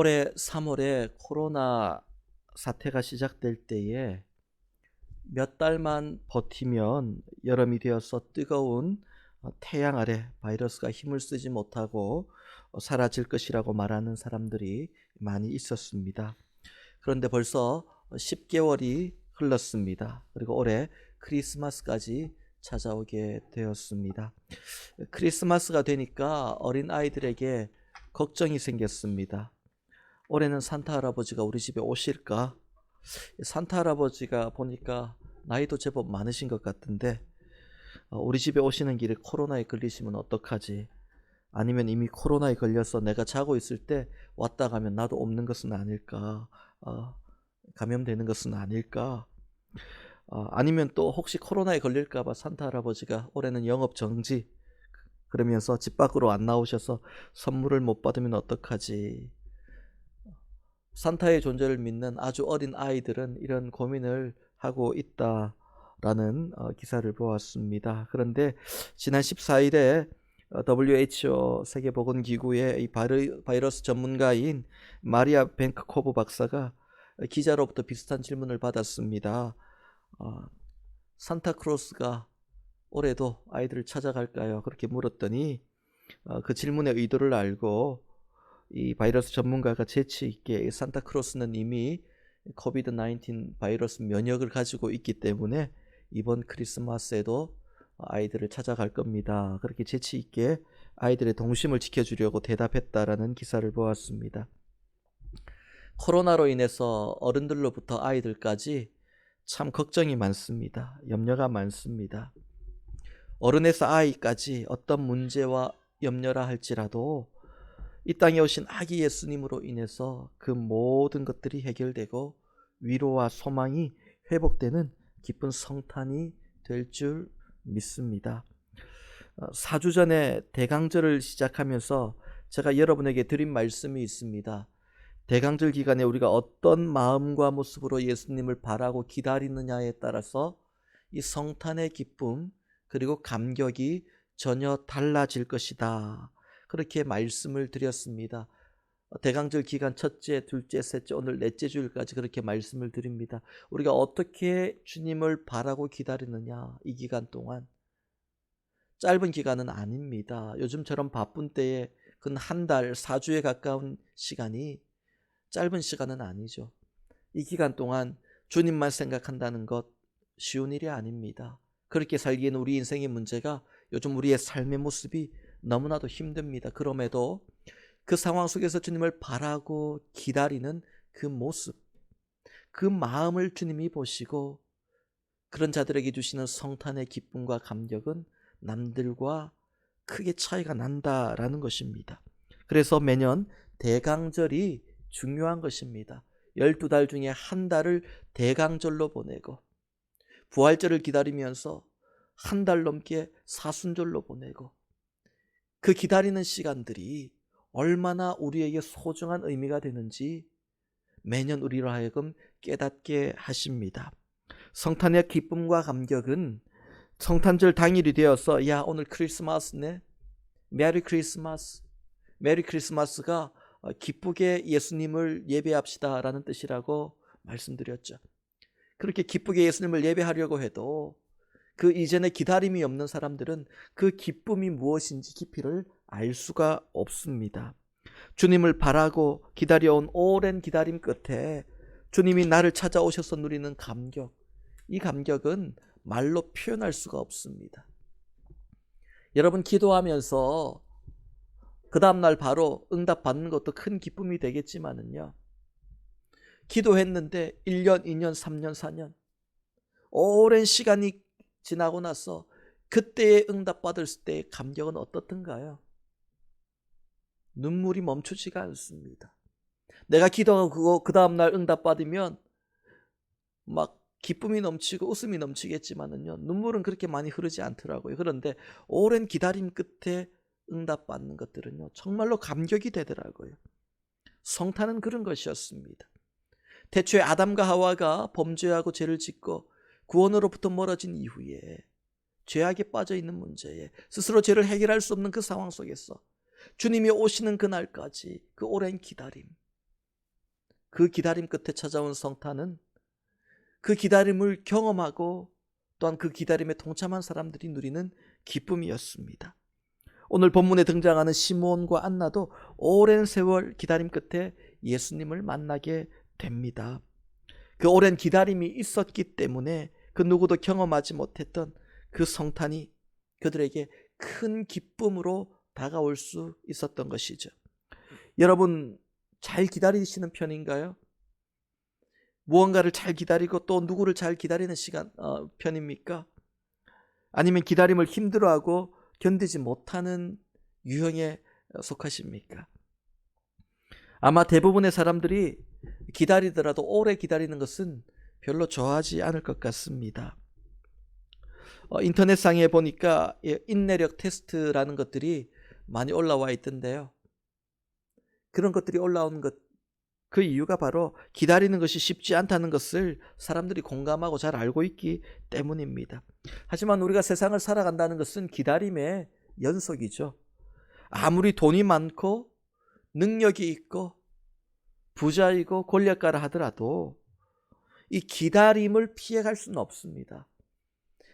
올해 3월에 코로나 사태가 시작될 때에 몇 달만 버티면 여름이 되어서 뜨거운 태양 아래 바이러스가 힘을 쓰지 못하고 사라질 것이라고 말하는 사람들이 많이 있었습니다. 그런데 벌써 10개월이 흘렀습니다. 그리고 올해 크리스마스까지 찾아오게 되었습니다. 크리스마스가 되니까 어린 아이들에게 걱정이 생겼습니다. 올해는 산타 할아버지가 우리 집에 오실까? 산타 할아버지가 보니까 나이도 제법 많으신 것 같은데 우리 집에 오시는 길에 코로나에 걸리시면 어떡하지? 아니면 이미 코로나에 걸려서 내가 자고 있을 때 왔다 가면 나도 없는 것은 아닐까? 감염되는 것은 아닐까? 아니면 또 혹시 코로나에 걸릴까 봐 산타 할아버지가 올해는 영업 정지 그러면서 집 밖으로 안 나오셔서 선물을 못 받으면 어떡하지? 산타의 존재를 믿는 아주 어린 아이들은 이런 고민을 하고 있다라는 기사를 보았습니다. 그런데 지난 14일에 WHO 세계보건기구의 이 바이러스 전문가인 마리아 벤크코브 박사가 기자로부터 비슷한 질문을 받았습니다. 산타크로스가 올해도 아이들을 찾아갈까요? 그렇게 물었더니 그 질문의 의도를 알고 이 바이러스 전문가가 재치 있게 산타크로스는 이미 코비드 19 바이러스 면역을 가지고 있기 때문에 이번 크리스마스에도 아이들을 찾아갈 겁니다. 그렇게 재치 있게 아이들의 동심을 지켜주려고 대답했다라는 기사를 보았습니다. 코로나로 인해서 어른들로부터 아이들까지 참 걱정이 많습니다. 염려가 많습니다. 어른에서 아이까지 어떤 문제와 염려라 할지라도 이 땅에 오신 아기 예수님으로 인해서 그 모든 것들이 해결되고 위로와 소망이 회복되는 기쁜 성탄이 될 줄 믿습니다. 4주 전에 대강절을 시작하면서 제가 여러분에게 드린 말씀이 있습니다. 대강절 기간에 우리가 어떤 마음과 모습으로 예수님을 바라고 기다리느냐에 따라서 이 성탄의 기쁨 그리고 감격이 전혀 달라질 것이다. 그렇게 말씀을 드렸습니다. 대강절 기간 첫째, 둘째, 셋째, 오늘 넷째 주일까지 그렇게 말씀을 드립니다. 우리가 어떻게 주님을 바라고 기다리느냐, 이 기간 동안. 짧은 기간은 아닙니다. 요즘처럼 바쁜 때에 근 한 달, 4주에 가까운 시간이 짧은 시간은 아니죠. 이 기간 동안 주님만 생각한다는 것 쉬운 일이 아닙니다. 그렇게 살기에는 우리 인생의 문제가 요즘 우리의 삶의 모습이 너무나도 힘듭니다. 그럼에도 그 상황 속에서 주님을 바라고 기다리는 그 모습, 그 마음을 주님이 보시고 그런 자들에게 주시는 성탄의 기쁨과 감격은 남들과 크게 차이가 난다라는 것입니다. 그래서 매년 대강절이 중요한 것입니다. 12달 중에 한 달을 대강절로 보내고 부활절을 기다리면서 한 달 넘게 사순절로 보내고 그 기다리는 시간들이 얼마나 우리에게 소중한 의미가 되는지 매년 우리로 하여금 깨닫게 하십니다. 성탄의 기쁨과 감격은 성탄절 당일이 되어서 야 오늘 크리스마스네 메리 크리스마스 메리 크리스마스가 기쁘게 예수님을 예배합시다 라는 뜻이라고 말씀드렸죠. 그렇게 기쁘게 예수님을 예배하려고 해도 그 이전에 기다림이 없는 사람들은 그 기쁨이 무엇인지 깊이를 알 수가 없습니다. 주님을 바라고 기다려온 오랜 기다림 끝에 주님이 나를 찾아오셔서 누리는 감격, 이 감격은 말로 표현할 수가 없습니다. 여러분 기도하면서 그 다음날 바로 응답받는 것도 큰 기쁨이 되겠지만은요, 기도했는데 1년, 2년, 3년, 4년 오랜 시간이 지나고 나서 그때의 응답받을 때의 감격은 어떻던가요? 눈물이 멈추지가 않습니다. 내가 기도하고 그 다음날 응답받으면 막 기쁨이 넘치고 웃음이 넘치겠지만은요, 눈물은 그렇게 많이 흐르지 않더라고요. 그런데 오랜 기다림 끝에 응답받는 것들은요, 정말로 감격이 되더라고요. 성탄은 그런 것이었습니다. 태초에 아담과 하와가 범죄하고 죄를 짓고 구원으로부터 멀어진 이후에 죄악에 빠져 있는 문제에 스스로 죄를 해결할 수 없는 그 상황 속에서 주님이 오시는 그날까지 그 오랜 기다림, 그 기다림 끝에 찾아온 성탄은 그 기다림을 경험하고 또한 그 기다림에 동참한 사람들이 누리는 기쁨이었습니다. 오늘 본문에 등장하는 시므온과 안나도 오랜 세월 기다림 끝에 예수님을 만나게 됩니다. 그 오랜 기다림이 있었기 때문에 그 누구도 경험하지 못했던 그 성탄이 그들에게 큰 기쁨으로 다가올 수 있었던 것이죠. 여러분, 잘 기다리시는 편인가요? 무언가를 잘 기다리고 또 누구를 잘 기다리는 편입니까? 아니면 기다림을 힘들어하고 견디지 못하는 유형에 속하십니까? 아마 대부분의 사람들이 기다리더라도 오래 기다리는 것은 별로 좋아하지 않을 것 같습니다. 인터넷상에 보니까 인내력 테스트라는 것들이 많이 올라와 있던데요. 그런 것들이 올라온 그 이유가 바로 기다리는 것이 쉽지 않다는 것을 사람들이 공감하고 잘 알고 있기 때문입니다. 하지만 우리가 세상을 살아간다는 것은 기다림의 연속이죠. 아무리 돈이 많고 능력이 있고 부자이고 권력가라 하더라도 이 기다림을 피해갈 수는 없습니다.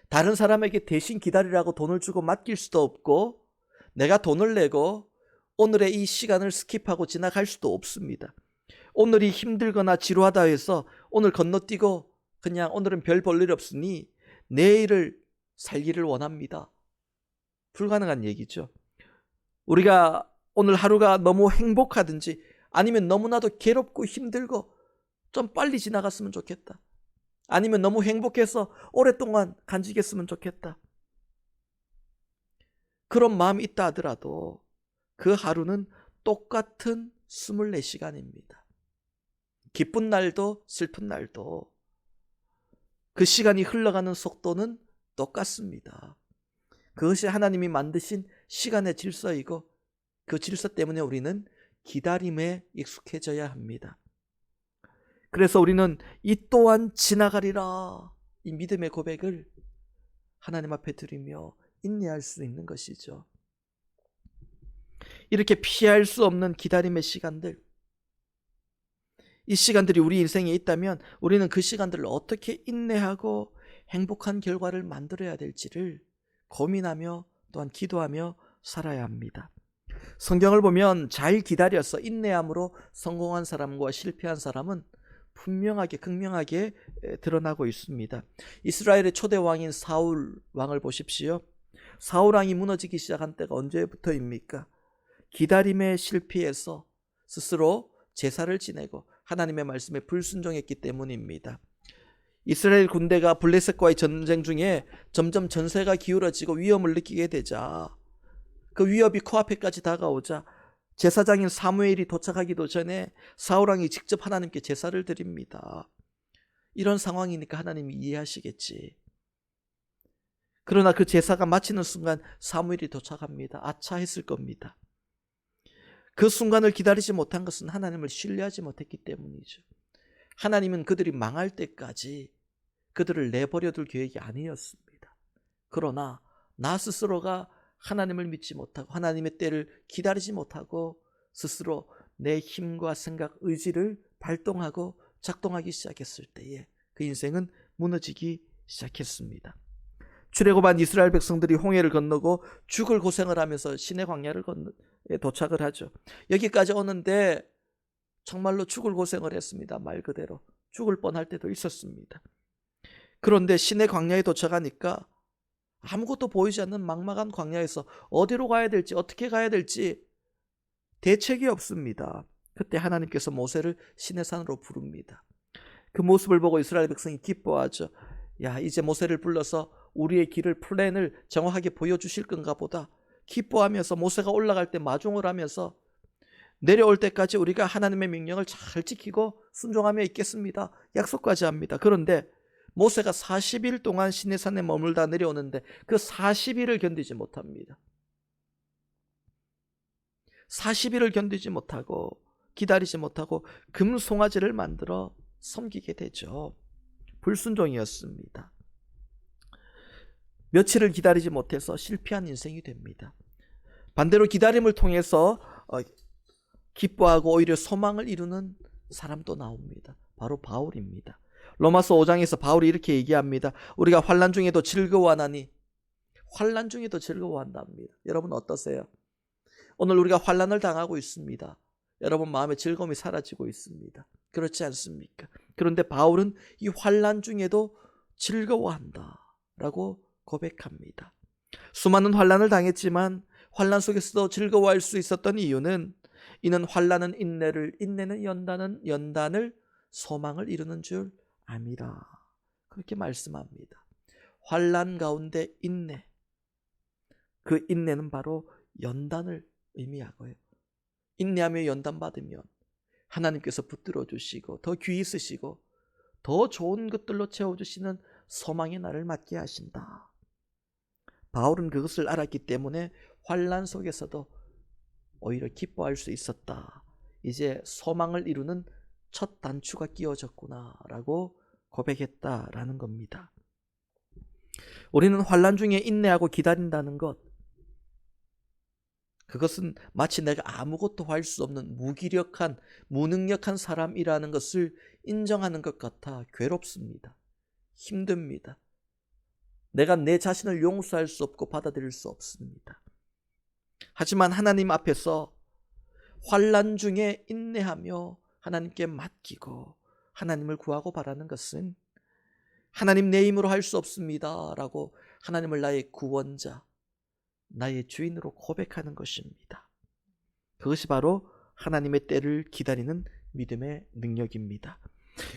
다른 사람에게 대신 기다리라고 돈을 주고 맡길 수도 없고 내가 돈을 내고 오늘의 이 시간을 스킵하고 지나갈 수도 없습니다. 오늘이 힘들거나 지루하다 해서 오늘 건너뛰고 그냥 오늘은 별 볼 일 없으니 내일을 살기를 원합니다. 불가능한 얘기죠. 우리가 오늘 하루가 너무 행복하든지 아니면 너무나도 괴롭고 힘들고 좀 빨리 지나갔으면 좋겠다. 아니면 너무 행복해서 오랫동안 간직했으면 좋겠다. 그런 마음이 있다 하더라도 그 하루는 똑같은 24시간입니다. 기쁜 날도 슬픈 날도 그 시간이 흘러가는 속도는 똑같습니다. 그것이 하나님이 만드신 시간의 질서이고 그 질서 때문에 우리는 기다림에 익숙해져야 합니다. 그래서 우리는 이 또한 지나가리라 이 믿음의 고백을 하나님 앞에 드리며 인내할 수 있는 것이죠. 이렇게 피할 수 없는 기다림의 시간들, 이 시간들이 우리 인생에 있다면 우리는 그 시간들을 어떻게 인내하고 행복한 결과를 만들어야 될지를 고민하며 또한 기도하며 살아야 합니다. 성경을 보면 잘 기다려서 인내함으로 성공한 사람과 실패한 사람은 분명하게 극명하게 드러나고 있습니다. 이스라엘의 초대 왕인 사울 왕을 보십시오. 사울 왕이 무너지기 시작한 때가 언제부터입니까? 기다림에 실패해서 스스로 제사를 지내고 하나님의 말씀에 불순종했기 때문입니다. 이스라엘 군대가 블레셋과의 전쟁 중에 점점 전세가 기울어지고 위험을 느끼게 되자 그 위협이 코앞에까지 다가오자 제사장인 사무엘이 도착하기도 전에 사울 왕이 직접 하나님께 제사를 드립니다. 이런 상황이니까 하나님이 이해하시겠지. 그러나 그 제사가 마치는 순간 사무엘이 도착합니다. 아차 했을 겁니다. 그 순간을 기다리지 못한 것은 하나님을 신뢰하지 못했기 때문이죠. 하나님은 그들이 망할 때까지 그들을 내버려둘 계획이 아니었습니다. 그러나 나 스스로가 하나님을 믿지 못하고 하나님의 때를 기다리지 못하고 스스로 내 힘과 생각, 의지를 발동하고 작동하기 시작했을 때에 그 인생은 무너지기 시작했습니다. 출애굽한 이스라엘 백성들이 홍해를 건너고 죽을 고생을 하면서 시내 광야를 도착을 하죠. 여기까지 오는데 정말로 죽을 고생을 했습니다. 말 그대로 죽을 뻔할 때도 있었습니다. 그런데 시내 광야에 도착하니까 아무것도 보이지 않는 막막한 광야에서 어디로 가야 될지 어떻게 가야 될지 대책이 없습니다. 그때 하나님께서 모세를 시내산으로 부릅니다. 그 모습을 보고 이스라엘 백성이 기뻐하죠. 야, 이제 모세를 불러서 우리의 길을 플랜을 정확하게 보여주실 건가 보다. 기뻐하면서 모세가 올라갈 때 마중을 하면서 내려올 때까지 우리가 하나님의 명령을 잘 지키고 순종하며 있겠습니다. 약속까지 합니다. 그런데 모세가 40일 동안 시내산에 머물다 내려오는데 그 40일을 견디지 못합니다. 40일을 견디지 못하고 기다리지 못하고 금송아지를 만들어 섬기게 되죠. 불순종이었습니다. 며칠을 기다리지 못해서 실패한 인생이 됩니다. 반대로 기다림을 통해서 기뻐하고 오히려 소망을 이루는 사람도 나옵니다. 바로 바울입니다. 로마서 5장에서 바울이 이렇게 얘기합니다. 우리가 환난 중에도 즐거워하나니, 환난 중에도 즐거워한답니다. 여러분 어떠세요? 오늘 우리가 환난을 당하고 있습니다. 여러분 마음의 즐거움이 사라지고 있습니다. 그렇지 않습니까? 그런데 바울은 이 환난 중에도 즐거워한다 라고 고백합니다. 수많은 환난을 당했지만 환난 속에서도 즐거워할 수 있었던 이유는 이는 환난은 인내를, 인내는 연단을, 소망을 이루는 줄 암이라. 그렇게 말씀합니다. 환난 가운데 인내, 그 인내는 바로 연단을 의미하고요. 인내하며 연단받으면 하나님께서 붙들어 주시고 더 귀히 쓰시고 더 좋은 것들로 채워주시는 소망의 날을 맞게 하신다. 바울은 그것을 알았기 때문에 환난 속에서도 오히려 기뻐할 수 있었다. 이제 소망을 이루는 첫 단추가 끼워졌구나 라고 고백했다라는 겁니다. 우리는 환난 중에 인내하고 기다린다는 것, 그것은 마치 내가 아무것도 할 수 없는 무기력한, 무능력한 사람이라는 것을 인정하는 것 같아 괴롭습니다. 힘듭니다. 내가 내 자신을 용서할 수 없고 받아들일 수 없습니다. 하지만 하나님 앞에서 환난 중에 인내하며 하나님께 맡기고 하나님을 구하고 바라는 것은 하나님 내 힘으로 할 수 없습니다 라고 하나님을 나의 구원자, 나의 주인으로 고백하는 것입니다. 그것이 바로 하나님의 때를 기다리는 믿음의 능력입니다.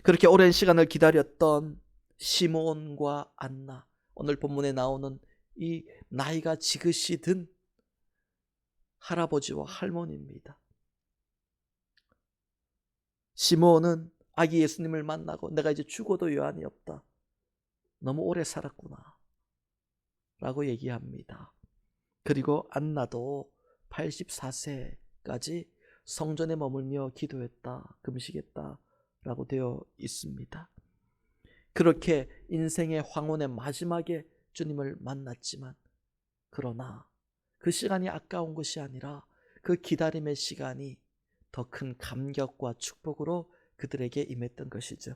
그렇게 오랜 시간을 기다렸던 시므온과 안나, 오늘 본문에 나오는 이 나이가 지긋이 든 할아버지와 할머니입니다. 시므온은 아기 예수님을 만나고 내가 이제 죽어도 여한이 없다. 너무 오래 살았구나 라고 얘기합니다. 그리고 안나도 84세까지 성전에 머물며 기도했다, 금식했다 라고 되어 있습니다. 그렇게 인생의 황혼의 마지막에 주님을 만났지만, 그러나 그 시간이 아까운 것이 아니라 그 기다림의 시간이 더 큰 감격과 축복으로 그들에게 임했던 것이죠.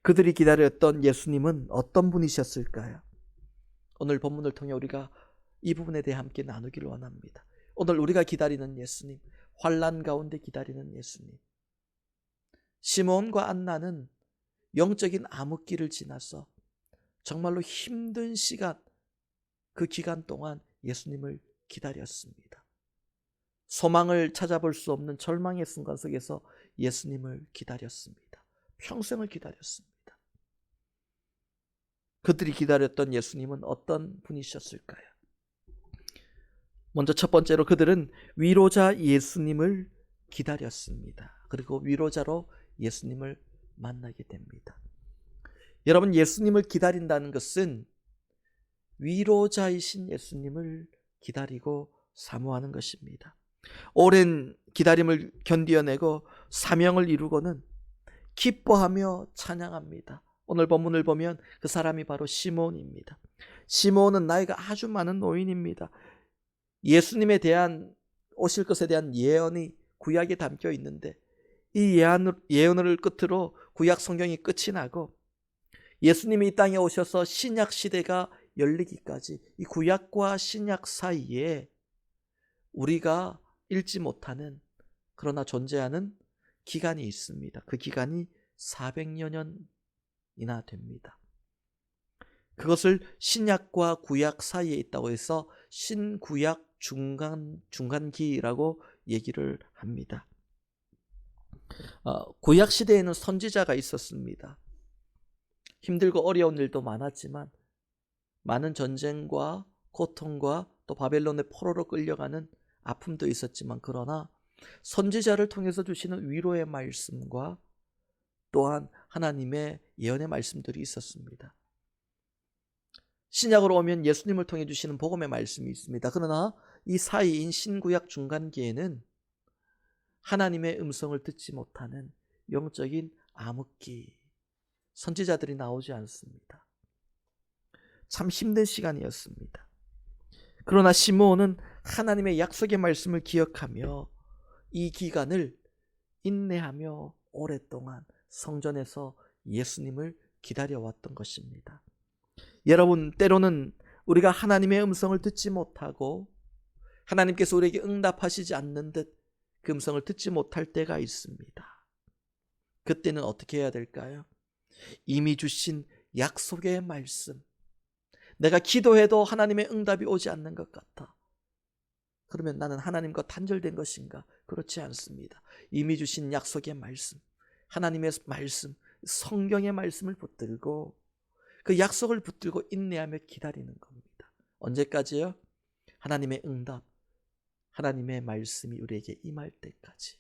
그들이 기다렸던 예수님은 어떤 분이셨을까요? 오늘 본문을 통해 우리가 이 부분에 대해 함께 나누기를 원합니다. 오늘 우리가 기다리는 예수님, 환난 가운데 기다리는 예수님. 시므온과 안나는 영적인 암흑기를 지나서 정말로 힘든 시간, 그 기간 동안 예수님을 기다렸습니다. 소망을 찾아볼 수 없는 절망의 순간 속에서 예수님을 기다렸습니다. 평생을 기다렸습니다. 그들이 기다렸던 예수님은 어떤 분이셨을까요? 먼저 첫 번째로 그들은 위로자 예수님을 기다렸습니다. 그리고 위로자로 예수님을 만나게 됩니다. 여러분, 예수님을 기다린다는 것은 위로자이신 예수님을 기다리고 사모하는 것입니다. 오랜 기다림을 견디어내고 사명을 이루고는 기뻐하며 찬양합니다. 오늘 본문을 보면 그 사람이 바로 시므온입니다. 시므온은 나이가 아주 많은 노인입니다. 예수님에 대한, 오실 것에 대한 예언이 구약에 담겨 있는데 이 예언을 끝으로 구약 성경이 끝이 나고 예수님이 이 땅에 오셔서 신약 시대가 열리기까지 이 구약과 신약 사이에 우리가 읽지 못하는, 그러나 존재하는 기간이 있습니다. 그 기간이 400여 년이나 됩니다. 그것을 신약과 구약 사이에 있다고 해서 신구약 중간기라고 얘기를 합니다. 구약 시대에는 선지자가 있었습니다. 힘들고 어려운 일도 많았지만 많은 전쟁과 고통과 또 바벨론의 포로로 끌려가는 아픔도 있었지만, 그러나 선지자를 통해서 주시는 위로의 말씀과 또한 하나님의 예언의 말씀들이 있었습니다. 신약으로 오면 예수님을 통해 주시는 복음의 말씀이 있습니다. 그러나 이 사이인 신구약 중간기에는 하나님의 음성을 듣지 못하는 영적인 암흑기, 선지자들이 나오지 않습니다. 참 힘든 시간이었습니다. 그러나 시므온은 하나님의 약속의 말씀을 기억하며 이 기간을 인내하며 오랫동안 성전에서 예수님을 기다려왔던 것입니다. 여러분, 때로는 우리가 하나님의 음성을 듣지 못하고 하나님께서 우리에게 응답하시지 않는 듯 그 음성을 듣지 못할 때가 있습니다. 그때는 어떻게 해야 될까요? 이미 주신 약속의 말씀, 내가 기도해도 하나님의 응답이 오지 않는 것 같아. 그러면 나는 하나님과 단절된 것인가? 그렇지 않습니다. 이미 주신 약속의 말씀, 하나님의 말씀, 성경의 말씀을 붙들고 그 약속을 붙들고 인내하며 기다리는 겁니다. 언제까지요? 하나님의 응답, 하나님의 말씀이 우리에게 임할 때까지.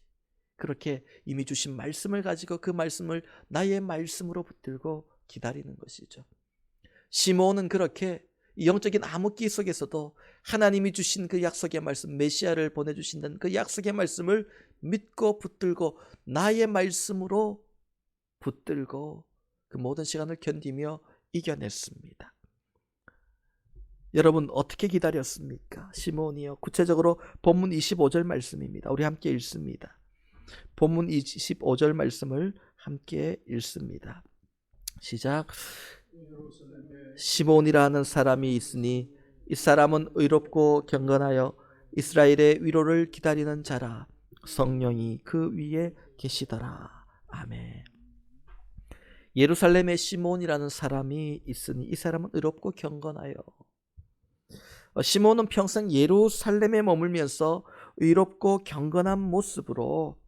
그렇게 이미 주신 말씀을 가지고 그 말씀을 나의 말씀으로 붙들고 기다리는 것이죠. 시므온은 그렇게 영적인 암흑기 속에서도 하나님이 주신 그 약속의 말씀, 메시아를 보내주신다는 그 약속의 말씀을 믿고 붙들고 나의 말씀으로 붙들고 그 모든 시간을 견디며 이겨냈습니다. 여러분, 어떻게 기다렸습니까? 시므온이요. 구체적으로 본문 25절 말씀입니다. 우리 함께 읽습니다. 본문 25절 말씀을 함께 읽습니다. 시작. 시므온이라 하는 사람이 있으니 이 사람은 의롭고 경건하여 이스라엘의 위로를 기다리는 자라. 성령이 그 위에 계시더라. 아멘. 예루살렘에 시므온이라는 사람이 있으니 이 사람은 의롭고 경건하여. 시므온은 평생 예루살렘에 머물면서 의롭고 경건한 모습으로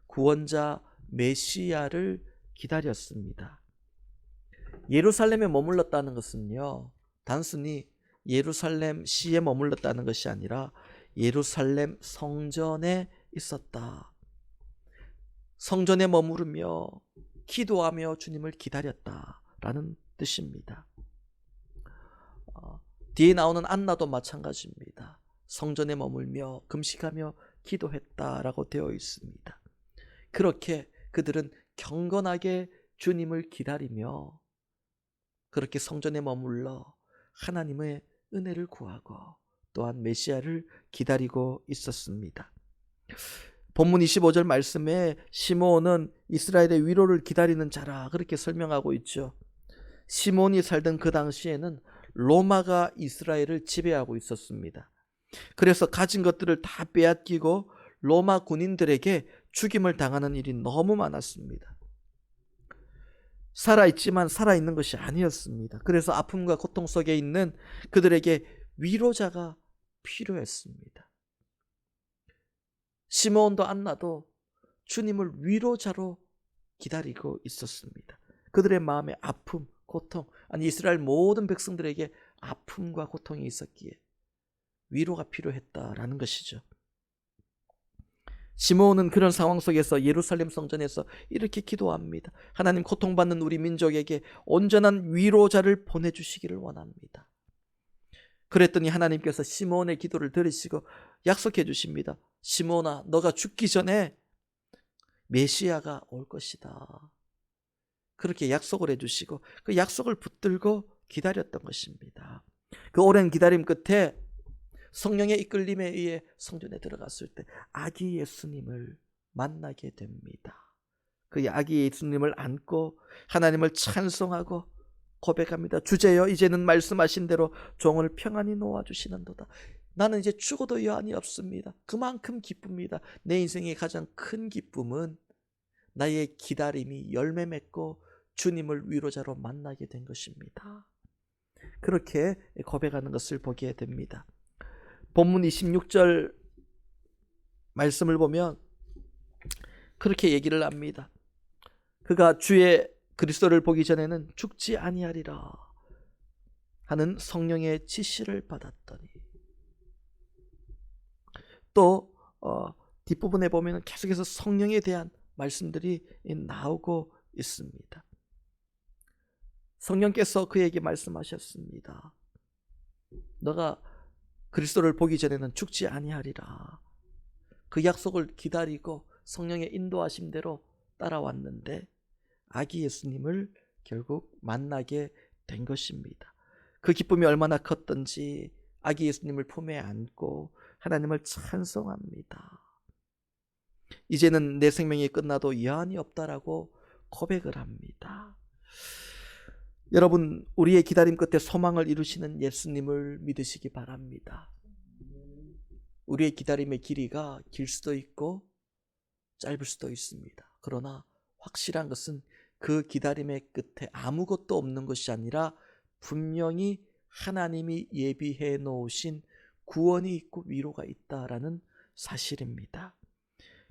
구원자 메시아를 기다렸습니다. 예루살렘에 머물렀다는 것은요, 단순히 예루살렘 시에 머물렀다는 것이 아니라 예루살렘 성전에 있었다. 성전에 머무르며 기도하며 주님을 기다렸다라는 뜻입니다. 뒤에 나오는 안나도 마찬가지입니다. 성전에 머물며 금식하며 기도했다라고 되어 있습니다. 그렇게 그들은 경건하게 주님을 기다리며 그렇게 성전에 머물러 하나님의 은혜를 구하고 또한 메시아를 기다리고 있었습니다. 본문 25절 말씀에 시므온은 이스라엘의 위로를 기다리는 자라 그렇게 설명하고 있죠. 시므온이 살던 그 당시에는 로마가 이스라엘을 지배하고 있었습니다. 그래서 가진 것들을 다 빼앗기고 로마 군인들에게 죽임을 당하는 일이 너무 많았습니다. 살아있지만 살아있는 것이 아니었습니다. 그래서 아픔과 고통 속에 있는 그들에게 위로자가 필요했습니다. 시므온도 안나도 주님을 위로자로 기다리고 있었습니다. 그들의 마음에 아픔, 고통, 아니 이스라엘 모든 백성들에게 아픔과 고통이 있었기에 위로가 필요했다라는 것이죠. 시므온은 그런 상황 속에서 예루살렘 성전에서 이렇게 기도합니다. 하나님, 고통받는 우리 민족에게 온전한 위로자를 보내주시기를 원합니다. 그랬더니 하나님께서 시므온의 기도를 들으시고 약속해 주십니다. 시므온아, 너가 죽기 전에 메시아가 올 것이다. 그렇게 약속을 해주시고 그 약속을 붙들고 기다렸던 것입니다. 그 오랜 기다림 끝에 성령의 이끌림에 의해 성전에 들어갔을 때 아기 예수님을 만나게 됩니다. 그 아기 예수님을 안고 하나님을 찬송하고 고백합니다. 주제여, 이제는 말씀하신 대로 종을 평안히 놓아주시는도다. 나는 이제 죽어도 여한이 없습니다. 그만큼 기쁩니다. 내 인생의 가장 큰 기쁨은 나의 기다림이 열매 맺고 주님을 위로자로 만나게 된 것입니다. 그렇게 고백하는 것을 보게 됩니다. 본문 26절 말씀을 보면 그렇게 얘기를 합니다. 그가 주의 그리스도를 보기 전에는 죽지 아니하리라 하는 성령의 지시를 받았더니, 또 뒷부분에 보면 계속해서 성령에 대한 말씀들이 나오고 있습니다. 성령께서 그에게 말씀하셨습니다. 너가 그리스도를 보기 전에는 죽지 아니하리라. 그 약속을 기다리고 성령의 인도하심대로 따라왔는데 아기 예수님을 결국 만나게 된 것입니다. 그 기쁨이 얼마나 컸던지 아기 예수님을 품에 안고 하나님을 찬송합니다. 이제는 내 생명이 끝나도 여한이 없다라고 고백을 합니다. 여러분, 우리의 기다림 끝에 소망을 이루시는 예수님을 믿으시기 바랍니다. 우리의 기다림의 길이가 길 수도 있고 짧을 수도 있습니다. 그러나 확실한 것은 그 기다림의 끝에 아무것도 없는 것이 아니라 분명히 하나님이 예비해 놓으신 구원이 있고 위로가 있다라는 사실입니다.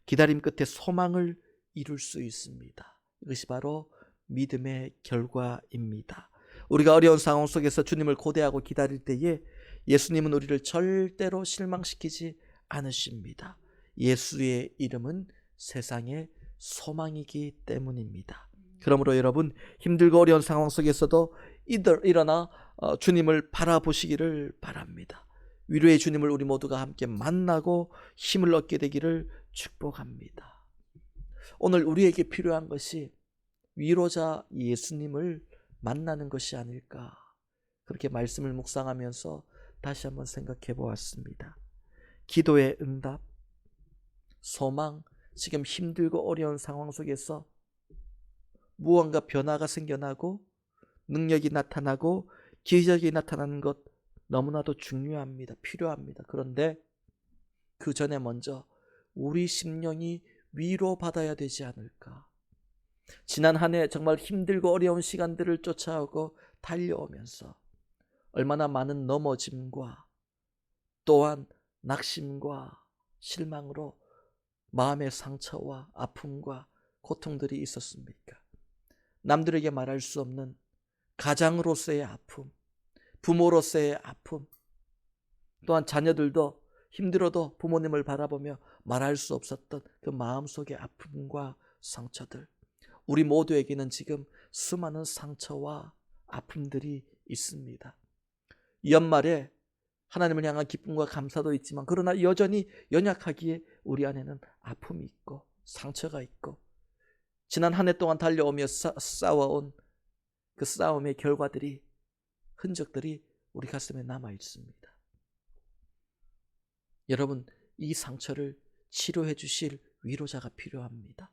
기다림 끝에 소망을 이룰 수 있습니다. 이것이 바로 믿음의 결과입니다. 우리가 어려운 상황 속에서 주님을 고대하고 기다릴 때에 예수님은 우리를 절대로 실망시키지 않으십니다. 예수의 이름은 세상의 소망이기 때문입니다. 그러므로 여러분, 힘들고 어려운 상황 속에서도 일어나 주님을 바라보시기를 바랍니다. 위로의 주님을 우리 모두가 함께 만나고 힘을 얻게 되기를 축복합니다. 오늘 우리에게 필요한 것이 위로자 예수님을 만나는 것이 아닐까, 그렇게 말씀을 묵상하면서 다시 한번 생각해 보았습니다. 기도의 응답, 소망, 지금 힘들고 어려운 상황 속에서 무언가 변화가 생겨나고 능력이 나타나고 기적이 나타나는 것 너무나도 중요합니다. 필요합니다. 그런데 그 전에 먼저 우리 심령이 위로받아야 되지 않을까. 지난 한 해 정말 힘들고 어려운 시간들을 쫓아오고 달려오면서 얼마나 많은 넘어짐과 또한 낙심과 실망으로 마음의 상처와 아픔과 고통들이 있었습니까? 남들에게 말할 수 없는 가장으로서의 아픔, 부모로서의 아픔, 또한 자녀들도 힘들어도 부모님을 바라보며 말할 수 없었던 그 마음속의 아픔과 상처들, 우리 모두에게는 지금 수많은 상처와 아픔들이 있습니다. 연말에 하나님을 향한 기쁨과 감사도 있지만 그러나 여전히 연약하기에 우리 안에는 아픔이 있고 상처가 있고 지난 한 해 동안 달려오며 싸워온 그 싸움의 결과들이, 흔적들이 우리 가슴에 남아 있습니다. 여러분, 이 상처를 치료해 주실 위로자가 필요합니다.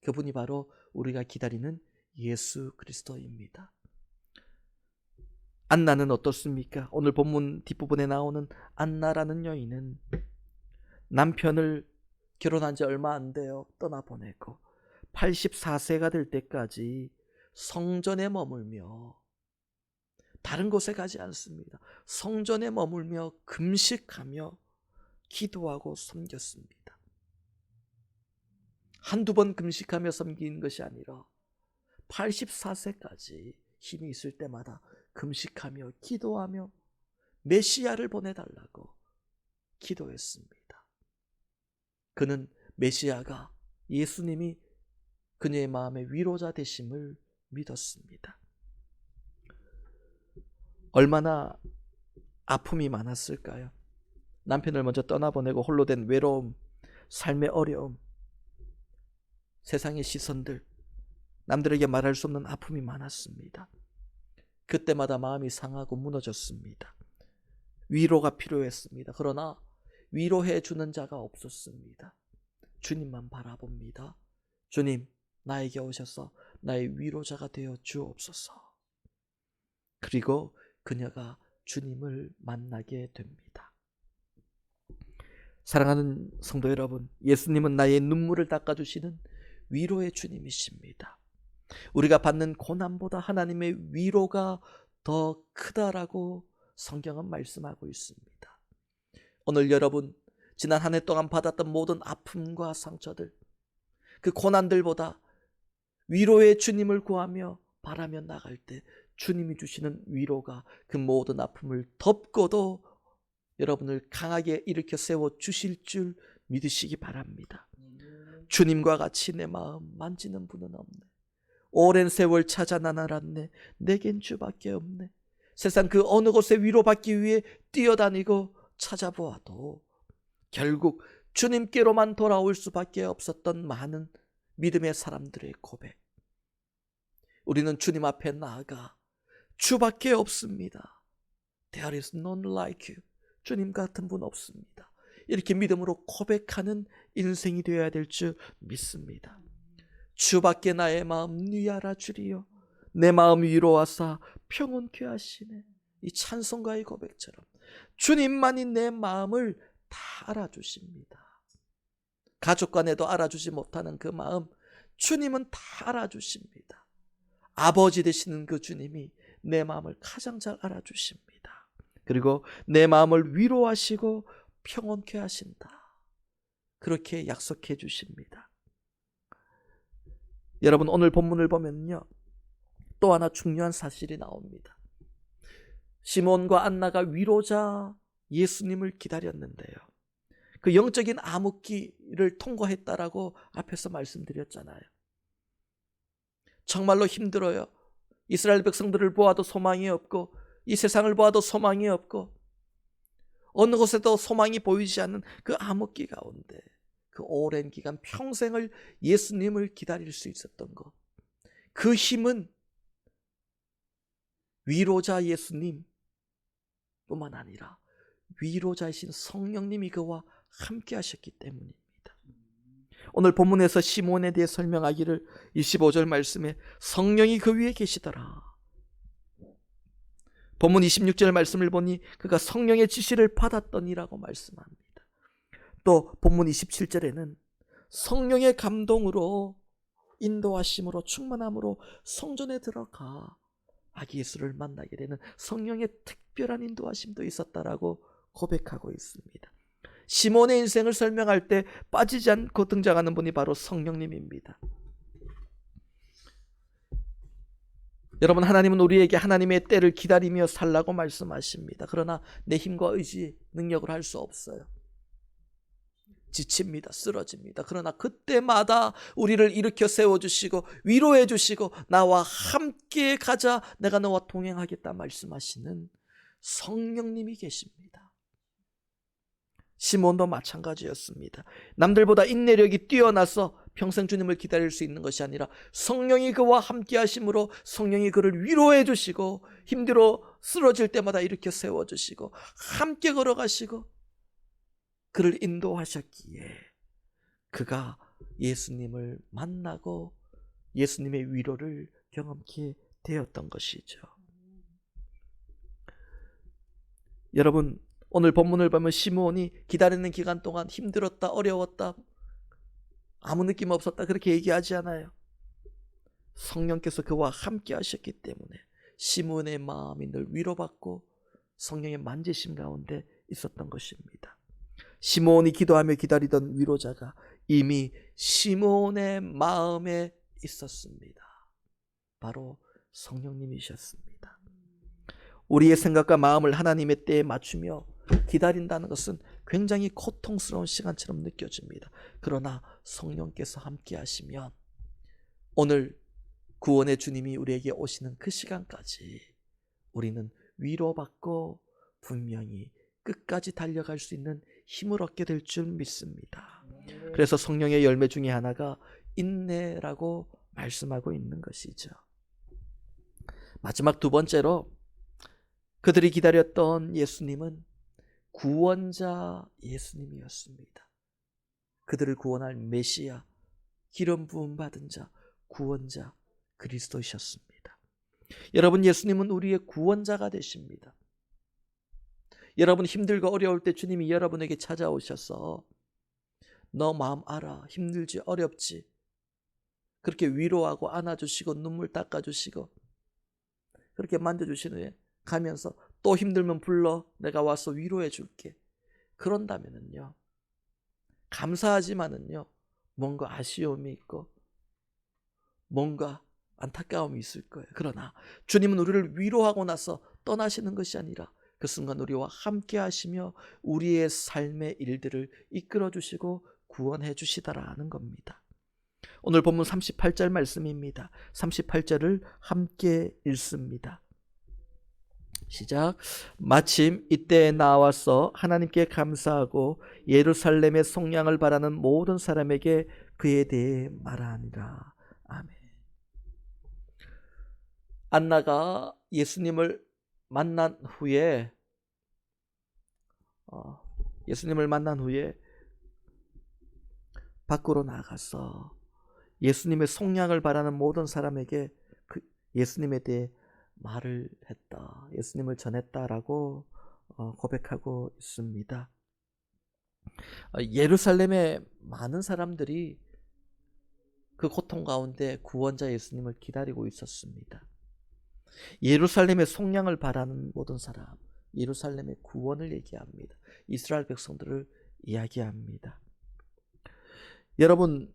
그분이 바로 우리가 기다리는 예수 그리스도입니다. 안나는 어떻습니까? 오늘 본문 뒷부분에 나오는 안나라는 여인은 남편을 결혼한 지 얼마 안 돼요. 떠나보내고 84세가 될 때까지 성전에 머물며 다른 곳에 가지 않습니다. 성전에 머물며 금식하며 기도하고 섬겼습니다. 한두 번 금식하며 섬긴 것이 아니라 84세까지 힘이 있을 때마다 금식하며 기도하며 메시아를 보내달라고 기도했습니다. 그는 메시아가, 예수님이 그녀의 마음의 위로자 되심을 믿었습니다. 얼마나 아픔이 많았을까요? 남편을 먼저 떠나보내고 홀로 된 외로움, 삶의 어려움, 세상의 시선들, 남들에게 말할 수 없는 아픔이 많았습니다. 그때마다 마음이 상하고 무너졌습니다. 위로가 필요했습니다. 그러나 위로해 주는 자가 없었습니다. 주님만 바라봅니다. 주님, 나에게 오셔서 나의 위로자가 되어 주옵소서. 그리고 그녀가 주님을 만나게 됩니다. 사랑하는 성도 여러분, 예수님은 나의 눈물을 닦아주시는 위로의 주님이십니다. 우리가 받는 고난보다 하나님의 위로가 더 크다라고 성경은 말씀하고 있습니다. 오늘 여러분, 지난 한 해 동안 받았던 모든 아픔과 상처들, 그 고난들보다 위로의 주님을 구하며 바라며 나갈 때 주님이 주시는 위로가 그 모든 아픔을 덮고도 여러분을 강하게 일으켜 세워 주실 줄 믿으시기 바랍니다. 주님과 같이 내 마음 만지는 분은 없네. 오랜 세월 찾아 나날았네. 내겐 주밖에 없네. 세상 그 어느 곳에 위로받기 위해 뛰어다니고 찾아보아도 결국 주님께로만 돌아올 수밖에 없었던 많은 믿음의 사람들의 고백. 우리는 주님 앞에 나아가 주밖에 없습니다. There is none like you. 주님 같은 분 없습니다. 이렇게 믿음으로 고백하는 인생이 되어야 될 줄 믿습니다. 주밖에 나의 마음 뉘알아 주리요 내 마음 위로하사 평온케 하시네. 이 찬송가의 고백처럼 주님만이 내 마음을 다 알아주십니다. 가족 간에도 알아주지 못하는 그 마음 주님은 다 알아주십니다. 아버지 되시는 그 주님이 내 마음을 가장 잘 알아주십니다. 그리고 내 마음을 위로하시고 평온케 하신다. 그렇게 약속해 주십니다. 여러분, 오늘 본문을 보면요, 또 하나 중요한 사실이 나옵니다. 시몬과 안나가 위로자 예수님을 기다렸는데요, 그 영적인 암흑기를 통과했다라고 앞에서 말씀드렸잖아요. 정말로 힘들어요. 이스라엘 백성들을 보아도 소망이 없고 이 세상을 보아도 소망이 없고 어느 곳에도 소망이 보이지 않는 그 암흑기 가운데 그 오랜 기간 평생을 예수님을 기다릴 수 있었던 것, 그 힘은 위로자 예수님 뿐만 아니라 위로자이신 성령님이 그와 함께 하셨기 때문입니다. 오늘 본문에서 시몬에 대해 설명하기를 25절 말씀에 성령이 그 위에 계시더라. 본문 26절 말씀을 보니 그가 성령의 지시를 받았더니라고 말씀합니다. 또 본문 27절에는 성령의 감동으로 인도하심으로 충만함으로 성전에 들어가 아기 예수를 만나게 되는 성령의 특별한 인도하심도 있었다라고 고백하고 있습니다. 시몬의 인생을 설명할 때 빠지지 않고 등장하는 분이 바로 성령님입니다. 여러분, 하나님은 우리에게 하나님의 때를 기다리며 살라고 말씀하십니다. 그러나 내 힘과 의지, 능력을 할 수 없어요. 지칩니다. 쓰러집니다. 그러나 그때마다 우리를 일으켜 세워주시고 위로해 주시고 나와 함께 가자, 내가 너와 동행하겠다 말씀하시는 성령님이 계십니다. 시몬도 마찬가지였습니다. 남들보다 인내력이 뛰어나서 평생 주님을 기다릴 수 있는 것이 아니라 성령이 그와 함께 하심으로 성령이 그를 위로해 주시고 힘들어 쓰러질 때마다 일으켜 세워주시고 함께 걸어가시고 그를 인도하셨기에 그가 예수님을 만나고 예수님의 위로를 경험케 되었던 것이죠. 여러분, 오늘 본문을 보면 시므온이 기다리는 기간 동안 힘들었다, 어려웠다, 아무 느낌 없었다 그렇게 얘기하지 않아요. 성령께서 그와 함께 하셨기 때문에 시므온의 마음이 늘 위로받고 성령의 만지심 가운데 있었던 것입니다. 시므온이 기도하며 기다리던 위로자가 이미 시므온의 마음에 있었습니다. 바로 성령님이셨습니다. 우리의 생각과 마음을 하나님의 때에 맞추며 기다린다는 것은 굉장히 고통스러운 시간처럼 느껴집니다. 그러나 성령께서 함께 하시면 오늘 구원의 주님이 우리에게 오시는 그 시간까지 우리는 위로받고 분명히 끝까지 달려갈 수 있는 힘을 얻게 될 줄 믿습니다. 그래서 성령의 열매 중에 하나가 인내라고 말씀하고 있는 것이죠. 마지막 두 번째로 그들이 기다렸던 예수님은 구원자 예수님이었습니다. 그들을 구원할 메시아, 기름 부음 받은 자, 구원자 그리스도이셨습니다. 여러분, 예수님은 우리의 구원자가 되십니다. 여러분 힘들고 어려울 때 주님이 여러분에게 찾아오셔서 너 마음 알아, 힘들지, 어렵지, 그렇게 위로하고 안아주시고 눈물 닦아주시고 그렇게 만져주신 후에 가면서 또 힘들면 불러, 내가 와서 위로해 줄게. 그런다면은요, 감사하지만은요 뭔가 아쉬움이 있고 뭔가 안타까움이 있을 거예요. 그러나 주님은 우리를 위로하고 나서 떠나시는 것이 아니라 그 순간 우리와 함께 하시며 우리의 삶의 일들을 이끌어 주시고 구원해 주시다라는 겁니다. 오늘 본문 38절 말씀입니다. 38절을 함께 읽습니다. 시작. 마침 이때에 나와서 하나님께 감사하고 예루살렘의 속량을 바라는 모든 사람에게 그에 대해 말하니라. 아멘. 안나가 예수님을 만난 후에 예수님을 만난 후에 밖으로 나가서 예수님의 속량을 바라는 모든 사람에게 그 예수님에 대해 말을 했다. 예수님을 전했다라고 고백하고 있습니다. 예루살렘의 많은 사람들이 그 고통 가운데 구원자 예수님을 기다리고 있었습니다. 예루살렘의 속량을 바라는 모든 사람, 예루살렘의 구원을 얘기합니다. 이스라엘 백성들을 이야기합니다. 여러분,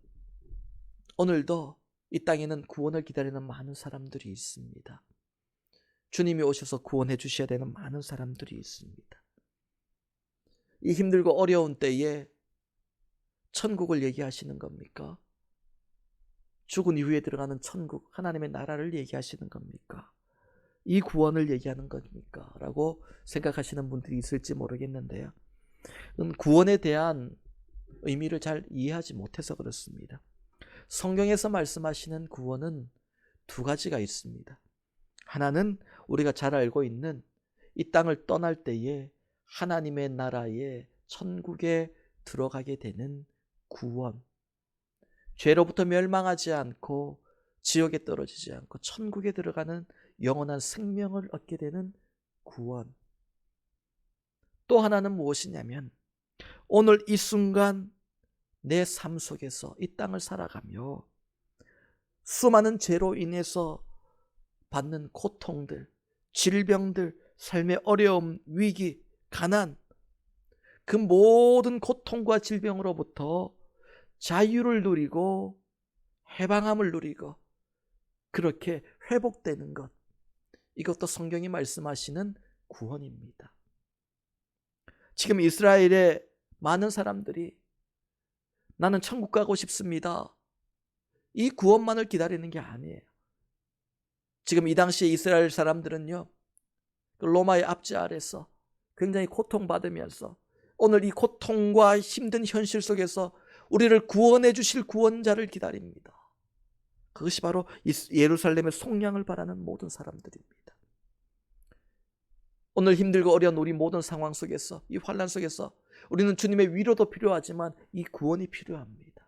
오늘도 이 땅에는 구원을 기다리는 많은 사람들이 있습니다. 주님이 오셔서 구원해 주셔야 되는 많은 사람들이 있습니다. 이 힘들고 어려운 때에 천국을 얘기하시는 겁니까? 죽은 이후에 들어가는 천국, 하나님의 나라를 얘기하시는 겁니까? 이 구원을 얘기하는 겁니까? 라고 생각하시는 분들이 있을지 모르겠는데요. 구원에 대한 의미를 잘 이해하지 못해서 그렇습니다. 성경에서 말씀하시는 구원은 두 가지가 있습니다. 하나는 우리가 잘 알고 있는 이 땅을 떠날 때에 하나님의 나라에 천국에 들어가게 되는 구원. 죄로부터 멸망하지 않고 지옥에 떨어지지 않고 천국에 들어가는 영원한 생명을 얻게 되는 구원. 또 하나는 무엇이냐면 오늘 이 순간 내 삶 속에서 이 땅을 살아가며 수많은 죄로 인해서 받는 고통들, 질병들, 삶의 어려움, 위기, 가난, 그 모든 고통과 질병으로부터 자유를 누리고 해방함을 누리고 그렇게 회복되는 것, 이것도 성경이 말씀하시는 구원입니다. 지금 이스라엘의 많은 사람들이 나는 천국 가고 싶습니다. 이 구원만을 기다리는 게 아니에요. 지금 이 당시에 이스라엘 사람들은요, 로마의 압제 아래서 굉장히 고통받으면서 오늘 이 고통과 힘든 현실 속에서 우리를 구원해 주실 구원자를 기다립니다. 그것이 바로 예루살렘의 속량을 바라는 모든 사람들입니다. 오늘 힘들고 어려운 우리 모든 상황 속에서, 이 환난 속에서 우리는 주님의 위로도 필요하지만 이 구원이 필요합니다.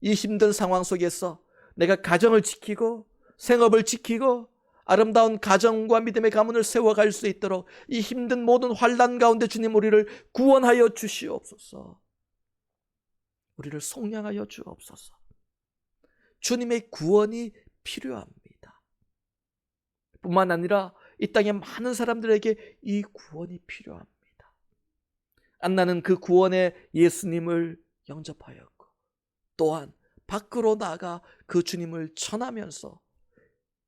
이 힘든 상황 속에서 내가 가정을 지키고 생업을 지키고 아름다운 가정과 믿음의 가문을 세워갈 수 있도록 이 힘든 모든 환난 가운데 주님 우리를 구원하여 주시옵소서. 우리를 속량하여 주옵소서. 주님의 구원이 필요합니다. 뿐만 아니라 이 땅의 많은 사람들에게 이 구원이 필요합니다. 안나는 그 구원의 예수님을 영접하였고 또한 밖으로 나가 그 주님을 전하면서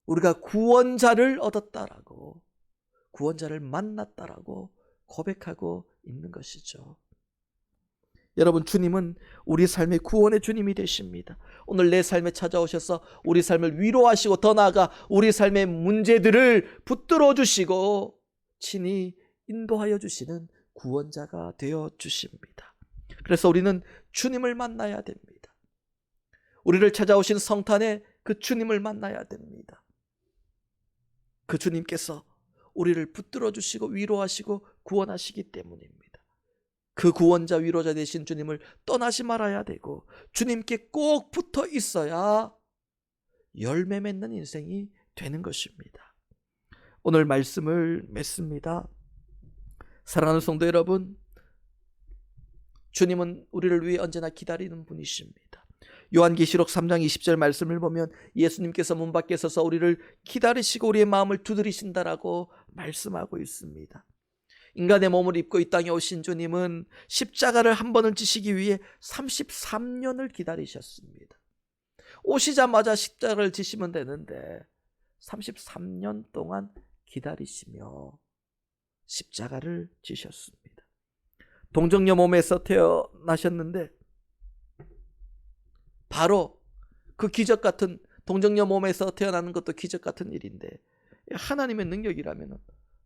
우리가 구원자를 얻었다라고, 구원자를 만났다라고 고백하고 있는 것이죠. 여러분, 주님은 우리 삶의 구원의 주님이 되십니다. 오늘 내 삶에 찾아오셔서 우리 삶을 위로하시고 더 나아가 우리 삶의 문제들을 붙들어 주시고 친히 인도하여 주시는 구원자가 되어 주십니다. 그래서 우리는 주님을 만나야 됩니다. 우리를 찾아오신 성탄에 그 주님을 만나야 됩니다. 그 주님께서 우리를 붙들어 주시고 위로하시고 구원하시기 때문입니다. 그 구원자 위로자 되신 주님을 떠나지 말아야 되고 주님께 꼭 붙어 있어야 열매 맺는 인생이 되는 것입니다. 오늘 말씀을 맺습니다. 사랑하는 성도 여러분, 주님은 우리를 위해 언제나 기다리는 분이십니다. 요한계시록 3장 20절 말씀을 보면 예수님께서 문 밖에 서서 우리를 기다리시고 우리의 마음을 두드리신다라고 말씀하고 있습니다. 인간의 몸을 입고 이 땅에 오신 주님은 십자가를 한 번을 지시기 위해 33년을 기다리셨습니다. 오시자마자 십자가를 지시면 되는데 33년 동안 기다리시며 십자가를 지셨습니다. 동정녀 몸에서 태어나셨는데 바로 그 기적 같은, 동정녀 몸에서 태어나는 것도 기적 같은 일인데 하나님의 능력이라면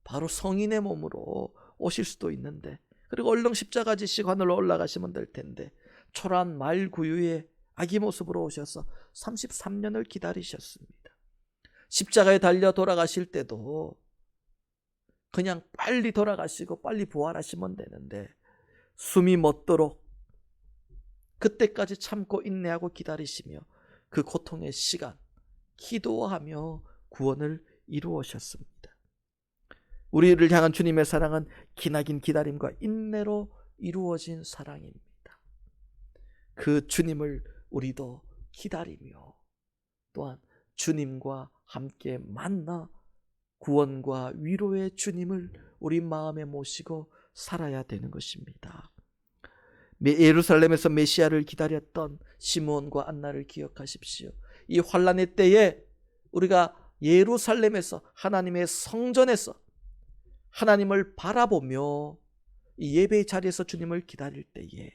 바로 성인의 몸으로 오실 수도 있는데, 그리고 얼른 십자가 지시고 하늘로 올라가시면 될 텐데 초라한 말 구유의 아기 모습으로 오셔서 33년을 기다리셨습니다. 십자가에 달려 돌아가실 때도 그냥 빨리 돌아가시고 빨리 부활하시면 되는데 숨이 멎도록 그때까지 참고 인내하고 기다리시며 그 고통의 시간 기도하며 구원을 이루으셨습니다. 우리를 향한 주님의 사랑은 기나긴 기다림과 인내로 이루어진 사랑입니다. 그 주님을 우리도 기다리며 또한 주님과 함께 만나 구원과 위로의 주님을 우리 마음에 모시고 살아야 되는 것입니다. 예루살렘에서 메시아를 기다렸던 시므온과 안나를 기억하십시오. 이 환난의 때에 우리가 예루살렘에서 하나님의 성전에서 하나님을 바라보며 이 예배의 자리에서 주님을 기다릴 때에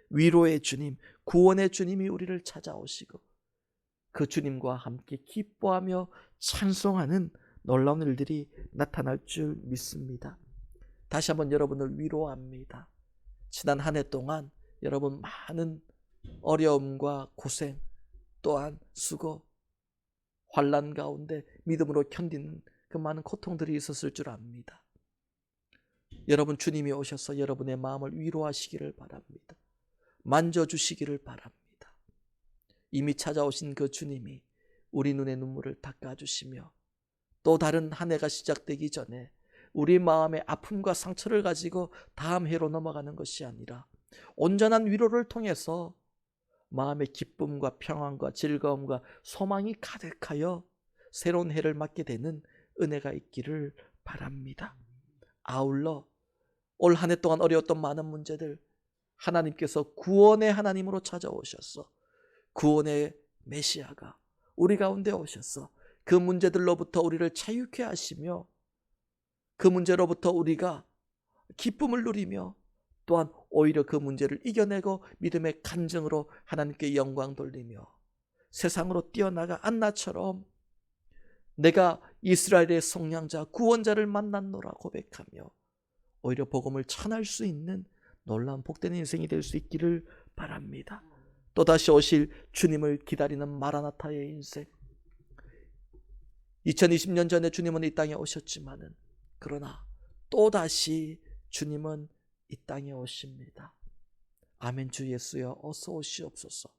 위로의 주님, 구원의 주님이 우리를 찾아오시고 그 주님과 함께 기뻐하며 찬송하는 놀라운 일들이 나타날 줄 믿습니다. 다시 한번 여러분을 위로합니다. 지난 한 해 동안 여러분 많은 어려움과 고생 또한 수고, 환난 가운데 믿음으로 견디는 그 많은 고통들이 있었을 줄 압니다. 여러분 주님이 오셔서 여러분의 마음을 위로하시기를 바랍니다. 만져주시기를 바랍니다. 이미 찾아오신 그 주님이 우리 눈의 눈물을 닦아주시며 또 다른 한 해가 시작되기 전에 우리 마음의 아픔과 상처를 가지고 다음 해로 넘어가는 것이 아니라 온전한 위로를 통해서 마음의 기쁨과 평안과 즐거움과 소망이 가득하여 새로운 해를 맞게 되는 은혜가 있기를 바랍니다. 아울러 올 한 해 동안 어려웠던 많은 문제들 하나님께서 구원의 하나님으로 찾아오셔서 구원의 메시아가 우리 가운데 오셔서 그 문제들로부터 우리를 자유케 하시며 그 문제로부터 우리가 기쁨을 누리며 또한 오히려 그 문제를 이겨내고 믿음의 간증으로 하나님께 영광 돌리며 세상으로 뛰어나가 안나처럼 내가 이스라엘의 속량자 구원자를 만났노라 고백하며 오히려 복음을 전할 수 있는 놀라운 복된 인생이 될 수 있기를 바랍니다. 또다시 오실 주님을 기다리는 마라나타의 인생. 2020년 전에 주님은 이 땅에 오셨지만은 그러나 또다시 주님은 이 땅에 오십니다. 아멘. 주 예수여 어서 오시옵소서.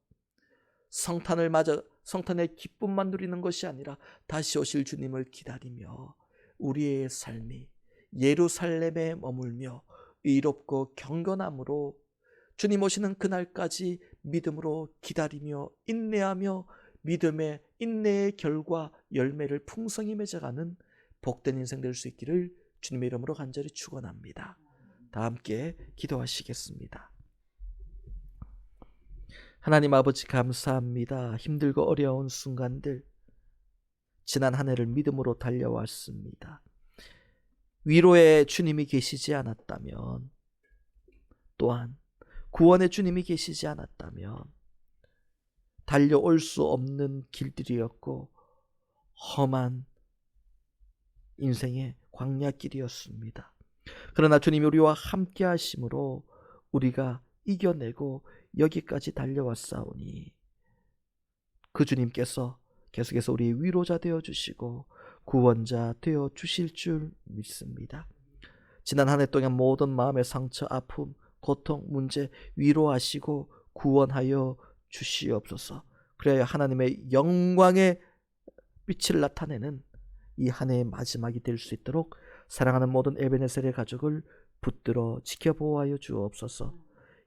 성탄을 맞아 성탄의 기쁨만 누리는 것이 아니라 다시 오실 주님을 기다리며 우리의 삶이 예루살렘에 머물며 의롭고 경건함으로 주님 오시는 그날까지 믿음으로 기다리며 인내하며 믿음의 인내의 결과 열매를 풍성히 맺어가는 복된 인생 될 수 있기를 주님의 이름으로 간절히 축원합니다. 다 함께 기도하시겠습니다. 하나님 아버지 감사합니다. 힘들고 어려운 순간들 지난 한 해를 믿음으로 달려왔습니다. 위로의 주님이 계시지 않았다면 또한 구원의 주님이 계시지 않았다면 달려올 수 없는 길들이었고 험한 인생의 광야길이었습니다. 그러나 주님이 우리와 함께 하심으로 우리가 이겨내고 여기까지 달려왔사오니 그 주님께서 계속해서 우리의 위로자 되어주시고 구원자 되어주실 줄 믿습니다. 지난 한 해 동안 모든 마음의 상처, 아픔, 고통, 문제 위로하시고 구원하여 주시옵소서. 그래야 하나님의 영광의 빛을 나타내는 이 한 해의 마지막이 될 수 있도록 사랑하는 모든 에베네셀의 가족을 붙들어 지켜보아여 주옵소서.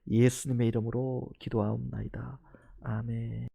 예수님의 이름으로 기도하옵나이다. 아멘.